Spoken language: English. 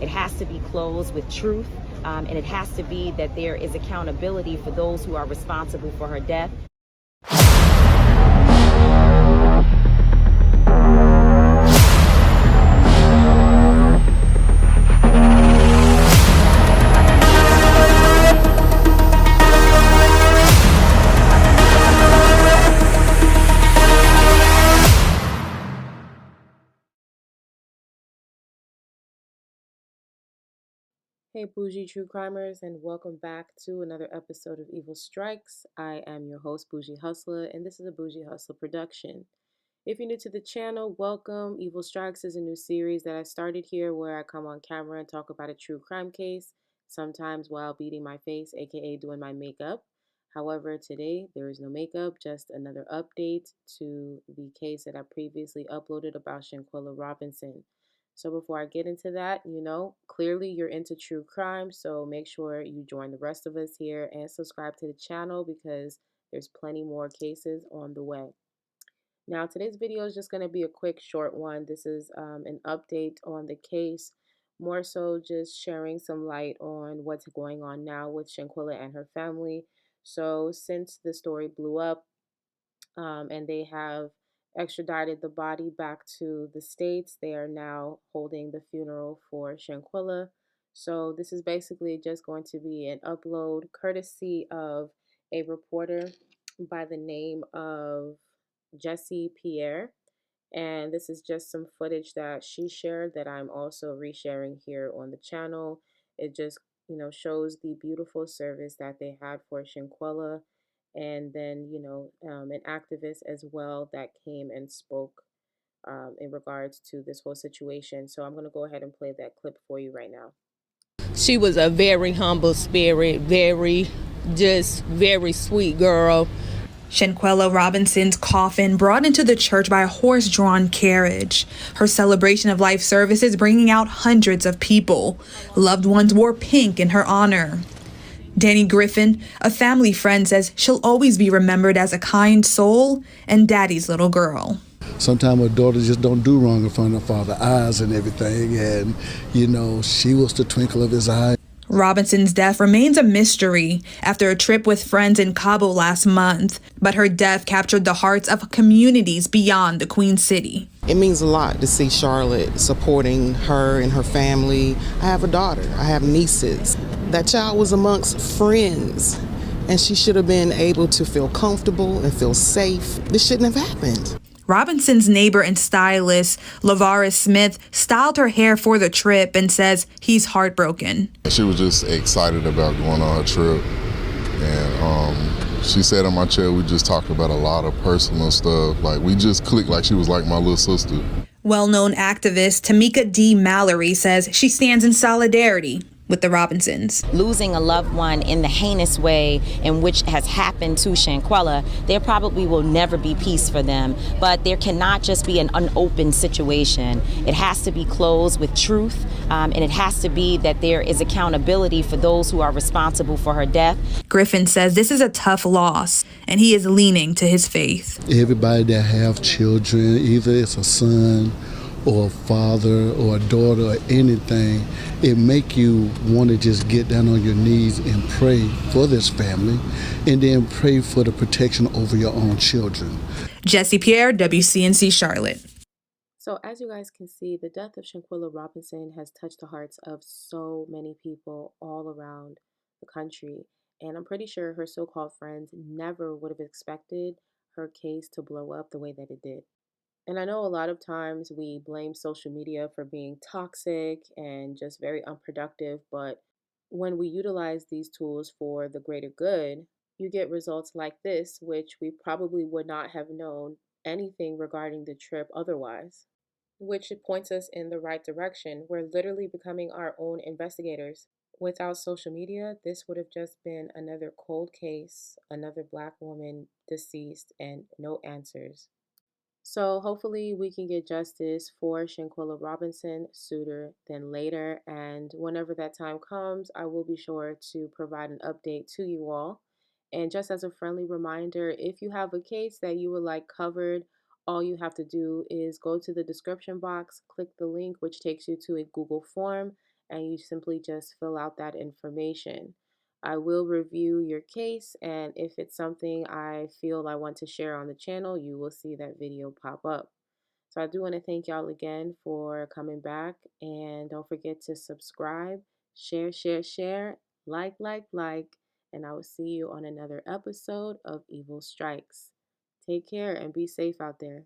It has to be closed with truth, and it has to be that there is accountability for those who are responsible for her death. Hey Boujee True Crimers, and welcome back to another episode of Evil Strikes. I am your host, Boujee Hustla, and this is a Boujee Hustla production. If you're new to the channel, welcome. Evil Strikes is a new series that I started here where I come on camera and talk about a true crime case, sometimes while beating my face, aka doing my makeup. However, today there is no makeup, just another update to the case that I previously uploaded about Shanquella Robinson. So before I get into that, clearly you're into true crime, so make sure you join the rest of us here and subscribe to the channel because there's plenty more cases on the way. Now, today's video is just going to be a quick short one. This is an update on the case, more so just sharing some light on what's going on now with Shanquella and her family. So since the story blew up, and they have extradited the body back to the States. They are now holding the funeral for Shanquella. So this is basically just going to be an upload courtesy of a reporter by the name of Jessie Pierre. And this is just some footage that she shared that I'm also resharing here on the channel. It just, shows the beautiful service that they had for Shanquella, and then an activist as well that came and spoke in regards to this whole situation. So I'm going to go ahead and play that clip for you right now. She was a very humble spirit, very sweet girl. Shanquella Robinson's coffin brought into the church by a horse-drawn carriage. Her celebration of life services bringing out hundreds of people. Loved ones wore pink in her honor. Danny Griffin, a family friend, says she'll always be remembered as a kind soul and daddy's little girl. Sometimes a daughter just don't do wrong in front of her father's eyes and everything, and she was the twinkle of his eye. Robinson's death remains a mystery after a trip with friends in Cabo last month, but her death captured the hearts of communities beyond the Queen City. It means a lot to see Charlotte supporting her and her family. I have a daughter, I have nieces. That child was amongst friends, and she should have been able to feel comfortable and feel safe. This shouldn't have happened. Robinson's neighbor and stylist, Lavaris Smith, styled her hair for the trip and says he's heartbroken. She was just excited about going on her trip. And she sat in my chair, we just talked about a lot of personal stuff. Like, we just clicked like she was like my little sister. Well-known activist Tamika D. Mallory says she stands in solidarity with the Robinsons. Losing a loved one in the heinous way in which has happened to Shanquella, there probably will never be peace for them, but there cannot just be an unopened situation. It has to be closed with truth, and it has to be that there is accountability for those who are responsible for her death. Griffin says this is a tough loss, and he is leaning to his faith. Everybody that have children, either it's a son or a father or a daughter or anything, it make you want to just get down on your knees and pray for this family, and then pray for the protection over your own children. Jessie Pierre, WCNC Charlotte. So as you guys can see, the death of Shanquella Robinson has touched the hearts of so many people all around the country. And I'm pretty sure her so-called friends never would have expected her case to blow up the way that it did. And I know a lot of times we blame social media for being toxic and just very unproductive, but when we utilize these tools for the greater good, you get results like this, which we probably would not have known anything regarding the trip otherwise, which points us in the right direction. We're literally becoming our own investigators. Without social media, this would have just been another cold case, another Black woman deceased, and no answers. So hopefully we can get justice for Shanquella Robinson sooner than later. And whenever that time comes, I will be sure to provide an update to you all. And just as a friendly reminder, if you have a case that you would like covered, all you have to do is go to the description box, click the link, which takes you to a Google form, and you simply just fill out that information. I will review your case, and if it's something I feel I want to share on the channel, you will see that video pop up. So I do want to thank y'all again for coming back, and don't forget to subscribe, share, like, and I will see you on another episode of Evil Strikes. Take care and be safe out there.